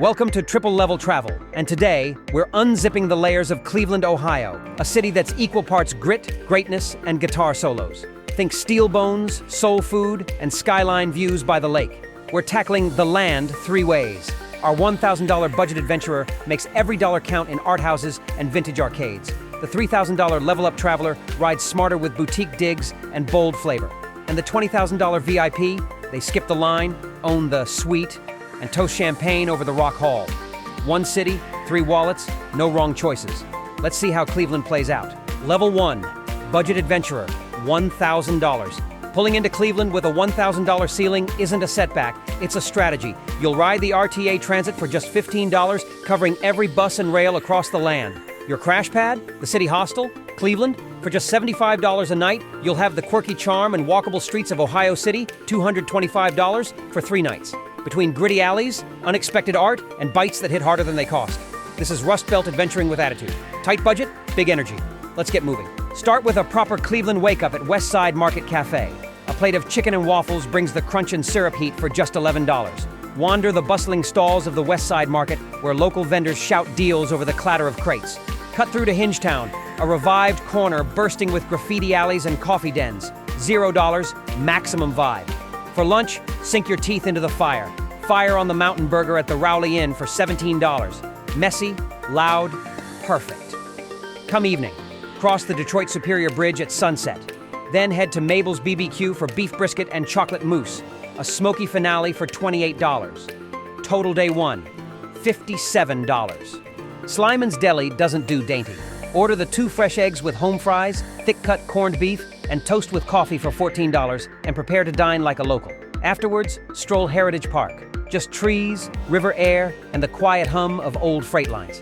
Welcome to Triple Level Travel, and today we're unzipping the layers of Cleveland, Ohio, a city that's equal parts grit, greatness, and guitar solos. Think steel bones, soul food, and skyline views by the lake. We're tackling the land three ways. Our $1,000 budget adventurer makes every dollar count in art houses and vintage arcades. The $3,000 level up traveler rides smarter with boutique digs and bold flavor. And the $20,000 VIP, they skip the line, own the suite, and toast champagne over the Rock Hall. One city, three wallets, no wrong choices. Let's see how Cleveland plays out. Level 1, budget adventurer, $1,000. Pulling into Cleveland with a $1,000 ceiling isn't a setback, it's a strategy. You'll ride the RTA Transit for just $15, covering every bus and rail across the land. Your crash pad, the City Hostel, Cleveland, for just $75 a night, you'll have the quirky charm and walkable streets of Ohio City, $225 for 3 nights. Between gritty alleys, unexpected art, and bites that hit harder than they cost. This is Rust Belt adventuring with attitude. Tight budget, big energy. Let's get moving. Start with a proper Cleveland wake-up at West Side Market Cafe. A plate of chicken and waffles brings the crunch and syrup heat for just $11. Wander the bustling stalls of the West Side Market, where local vendors shout deals over the clatter of crates. Cut through to Hingetown, a revived corner bursting with graffiti alleys and coffee dens. $0, maximum vibe. For lunch, sink your teeth into the fire. Fire on the Mountain Burger at the Rowley Inn for $17. Messy, loud, perfect. Come evening, cross the Detroit Superior Bridge at sunset. Then head to Mabel's BBQ for beef brisket and chocolate mousse. A smoky finale for $28. Total day 1, $57. Slyman's Deli doesn't do dainty. Order the 2 fresh eggs with home fries, thick-cut corned beef, and toast with coffee for $14, and prepare to dine like a local. Afterwards, stroll Heritage Park. Just trees, river air, and the quiet hum of old freight lines.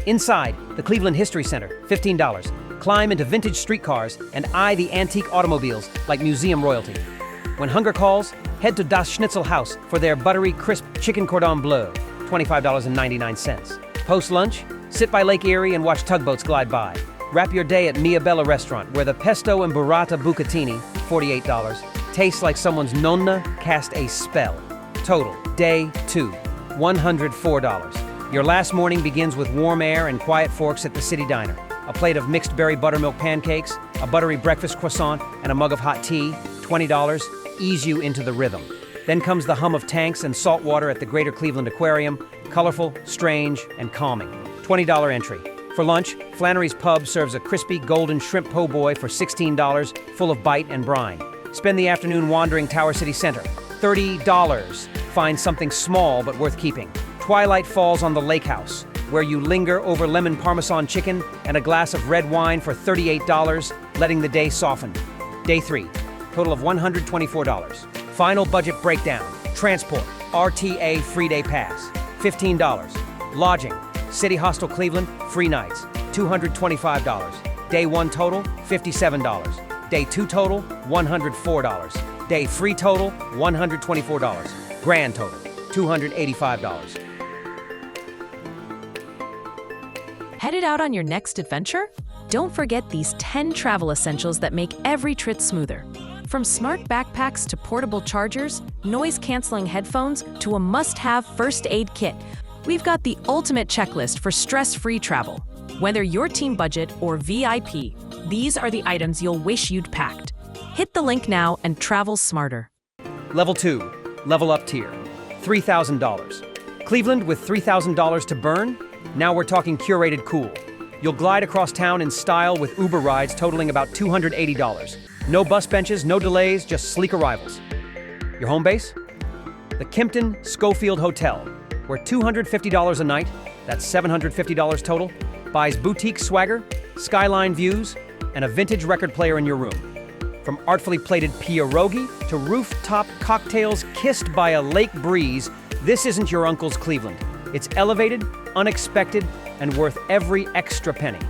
Inside, the Cleveland History Center, $15. Climb into vintage streetcars and eye the antique automobiles like museum royalty. When hunger calls, head to Das Schnitzel House for their buttery, crisp chicken cordon bleu, $25.99. Post-lunch, sit by Lake Erie and watch tugboats glide by. Wrap your day at Mia Bella restaurant, where the pesto and burrata bucatini, $48, tastes like someone's nonna cast a spell. Total, day 2, $104. Your last morning begins with warm air and quiet forks at the City Diner. A plate of mixed berry buttermilk pancakes, a buttery breakfast croissant, and a mug of hot tea, $20, ease you into the rhythm. Then comes the hum of tanks and salt water at the Greater Cleveland Aquarium, colorful, strange, and calming. $20 entry. For lunch, Flannery's Pub serves a crispy golden shrimp po' boy for $16, full of bite and brine. Spend the afternoon wandering Tower City Center. $30. Find something small but worth keeping. Twilight falls on the Lake House, where you linger over lemon parmesan chicken and a glass of red wine for $38, letting the day soften. Day 3. Total of $124. Final budget breakdown. Transport. RTA free day pass. $15. Lodging. City Hostel Cleveland, free nights, $225. Day 1 total, $57. Day 2 total, $104. Day 3 total, $124. Grand total, $285. Headed out on your next adventure? Don't forget these 10 travel essentials that make every trip smoother. From smart backpacks to portable chargers, noise-canceling headphones to a must-have first aid kit, we've got the ultimate checklist for stress-free travel. Whether you're team budget or VIP, these are the items you'll wish you'd packed. Hit the link now and travel smarter. Level 2, level up tier, $3,000. Cleveland with $3,000 to burn? Now we're talking curated cool. You'll glide across town in style with Uber rides totaling about $280. No bus benches, no delays, just sleek arrivals. Your home base? The Kimpton Schofield Hotel, where $250 a night, that's $750 total, buys boutique swagger, skyline views, and a vintage record player in your room. From artfully plated pierogi to rooftop cocktails kissed by a lake breeze, this isn't your uncle's Cleveland. It's elevated, unexpected, and worth every extra penny.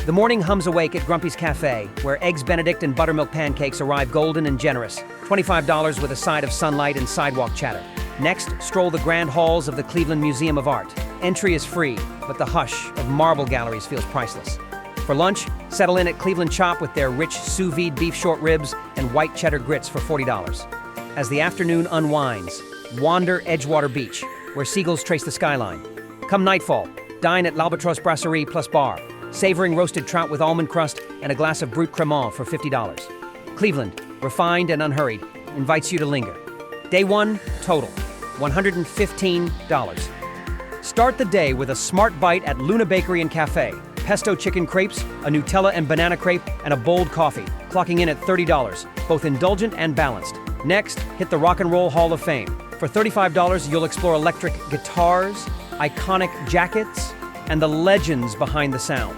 The morning hums awake at Grumpy's Cafe, where Eggs Benedict and buttermilk pancakes arrive golden and generous, $25 with a side of sunlight and sidewalk chatter. Next, stroll the grand halls of the Cleveland Museum of Art. Entry is free, but the hush of marble galleries feels priceless. For lunch, settle in at Cleveland Chop with their rich sous vide beef short ribs and white cheddar grits for $40. As the afternoon unwinds, wander Edgewater Beach, where seagulls trace the skyline. Come nightfall, dine at l'Albatros Brasserie plus bar, savoring roasted trout with almond crust and a glass of Brut Cremant for $50. Cleveland, refined and unhurried, invites you to linger. Day 1, total, $115. Start the day with a smart bite at Luna Bakery and Cafe. Pesto chicken crepes, a Nutella and banana crepe, and a bold coffee, clocking in at $30, both indulgent and balanced. Next, hit the Rock and Roll Hall of Fame. For $35, you'll explore electric guitars, iconic jackets, and the legends behind the sound.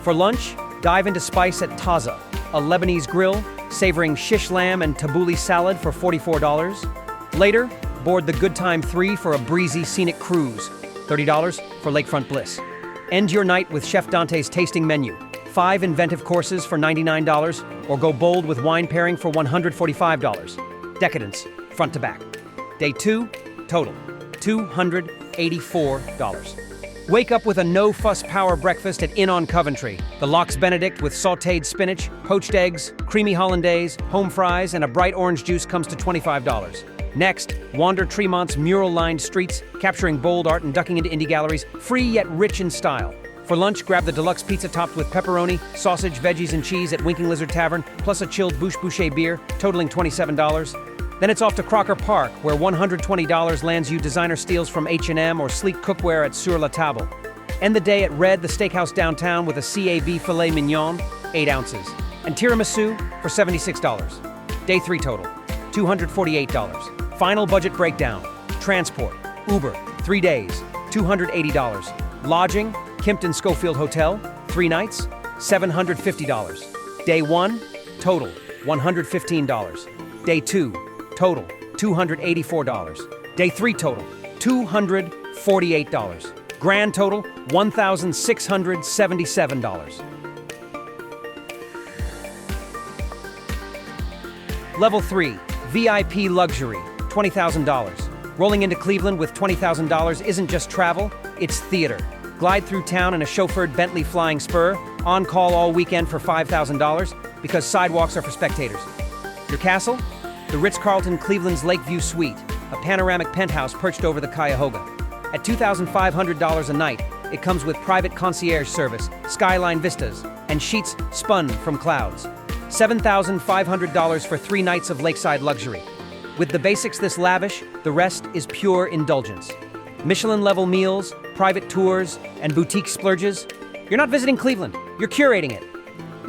For lunch, dive into Spice at Taza, a Lebanese grill, savoring shish lamb and tabbouleh salad for $44. Later, board the Good Time 3 for a breezy scenic cruise, $30 for lakefront bliss. End your night with Chef Dante's tasting menu, 5 inventive courses for $99, or go bold with wine pairing for $145. Decadence, front to back. Day 2, total, $284. Wake up with a no-fuss power breakfast at Inn on Coventry. The Lox Benedict with sautéed spinach, poached eggs, creamy hollandaise, home fries, and a bright orange juice comes to $25. Next, wander Tremont's mural-lined streets, capturing bold art and ducking into indie galleries, free yet rich in style. For lunch, grab the deluxe pizza topped with pepperoni, sausage, veggies, and cheese at Winking Lizard Tavern, plus a chilled Bouche Boucher beer, totaling $27. Then it's off to Crocker Park, where $120 lands you designer steals from H&M or sleek cookware at Sur La Table. End the day at Red, the steakhouse downtown, with a CAB filet mignon, 8 ounces, and tiramisu for $76. Day 3 total, $248. Final budget breakdown. Transport, Uber, 3 days, $280. Lodging, Kimpton Schofield Hotel, 3 nights, $750. Day 1, total, $115. Day 2, total, $284. Day 3 total, $248. Grand total, $1,677. Level 3, VIP Luxury, $20,000. Rolling into Cleveland with $20,000 isn't just travel, it's theater. Glide through town in a chauffeured Bentley Flying Spur, on call all weekend for $5,000, because sidewalks are for spectators. Your castle? The Ritz-Carlton Cleveland's Lakeview Suite, a panoramic penthouse perched over the Cuyahoga. At $2,500 a night, it comes with private concierge service, skyline vistas, and sheets spun from clouds. $7,500 for 3 nights of lakeside luxury. With the basics this lavish, the rest is pure indulgence. Michelin-level meals, private tours, and boutique splurges. You're not visiting Cleveland, you're curating it.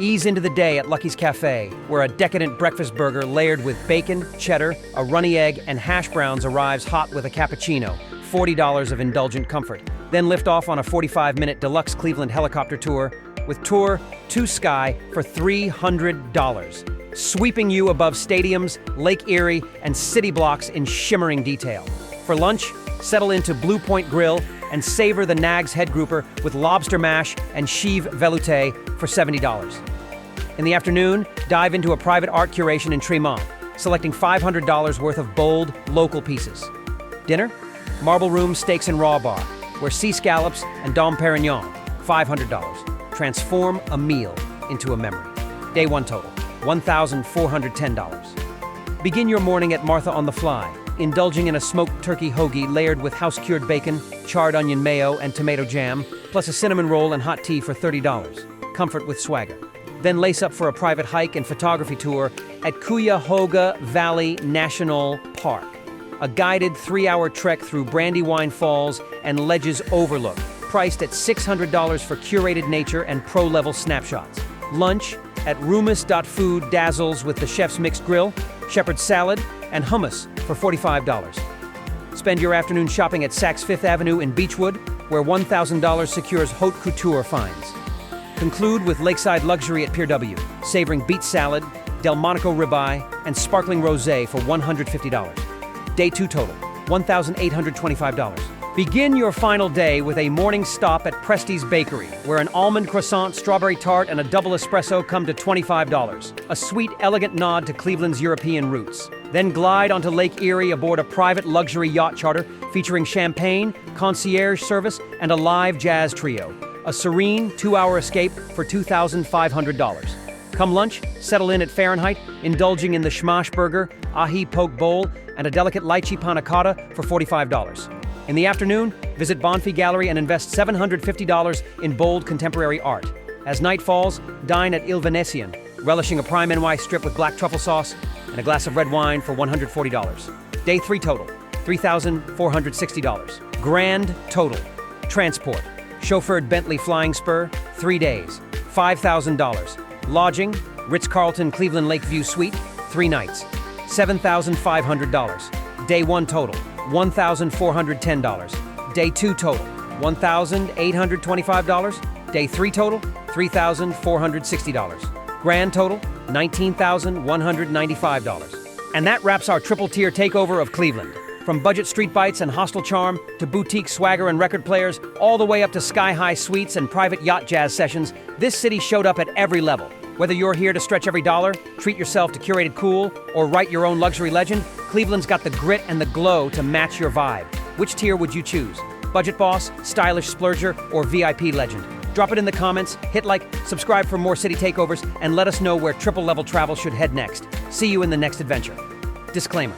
Ease into the day at Lucky's Cafe, where a decadent breakfast burger layered with bacon, cheddar, a runny egg, and hash browns arrives hot with a cappuccino, $40 of indulgent comfort. Then lift off on a 45-minute deluxe Cleveland helicopter tour with Tour to Sky for $300, sweeping you above stadiums, Lake Erie, and city blocks in shimmering detail. For lunch, settle into Blue Point Grill and savor the Nag's Head Grouper with lobster mash and chive velouté for $70. In the afternoon, dive into a private art curation in Tremont, selecting $500 worth of bold, local pieces. Dinner? Marble Room Steaks and Raw Bar, where sea scallops and Dom Perignon, $500. Transform a meal into a memory. Day 1 total, $1,410. Begin your morning at Martha on the Fly, indulging in a smoked turkey hoagie layered with house-cured bacon, charred onion mayo, and tomato jam, plus a cinnamon roll and hot tea for $30. Comfort with swagger. Then lace up for a private hike and photography tour at Cuyahoga Valley National Park, a guided 3-hour trek through Brandywine Falls and Ledges Overlook, priced at $600 for curated nature and pro-level snapshots. Lunch at Rumus.Food dazzles with the chef's mixed grill, shepherd's salad, and hummus for $45. Spend your afternoon shopping at Saks Fifth Avenue in Beechwood, where $1,000 secures haute couture finds. Conclude with lakeside luxury at Pier W, savoring beet salad, Delmonico ribeye, and sparkling rosé for $150. Day 2 total, $1,825. Begin your final day with a morning stop at Presti's Bakery, where an almond croissant, strawberry tart, and a double espresso come to $25. A sweet, elegant nod to Cleveland's European roots. Then glide onto Lake Erie aboard a private luxury yacht charter featuring champagne, concierge service, and a live jazz trio. A serene 2-hour escape for $2,500. Come lunch, settle in at Fahrenheit, indulging in the Schmosh Burger, ahi poke bowl, and a delicate lychee panna cotta for $45. In the afternoon, visit Bonfi Gallery and invest $750 in bold contemporary art. As night falls, dine at Il Venetian, relishing a prime NY strip with black truffle sauce and a glass of red wine for $140. Day 3 total, $3,460. Grand total. Transport. Chauffeured Bentley Flying Spur, 3 days, $5,000. Lodging, Ritz-Carlton Cleveland Lakeview Suite, 3 nights, $7,500. Day 1 total, $1,410. Day 2 total, $1,825. Day 3 total, $3,460. Grand total, $19,195. And that wraps our triple tier takeover of Cleveland. From budget street bites and hostel charm to boutique swagger and record players, all the way up to sky-high suites and private yacht jazz sessions, this city showed up at every level. Whether you're here to stretch every dollar, treat yourself to curated cool, or write your own luxury legend, Cleveland's got the grit and the glow to match your vibe. Which tier would you choose? Budget boss, stylish splurger, or VIP legend? Drop it in the comments, hit like, subscribe for more city takeovers, and let us know where triple-level travel should head next. See you in the next adventure. Disclaimer.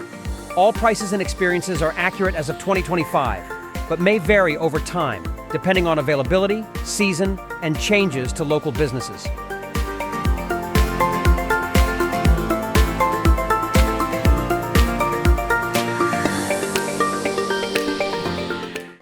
All prices and experiences are accurate as of 2025, but may vary over time, depending on availability, season, and changes to local businesses.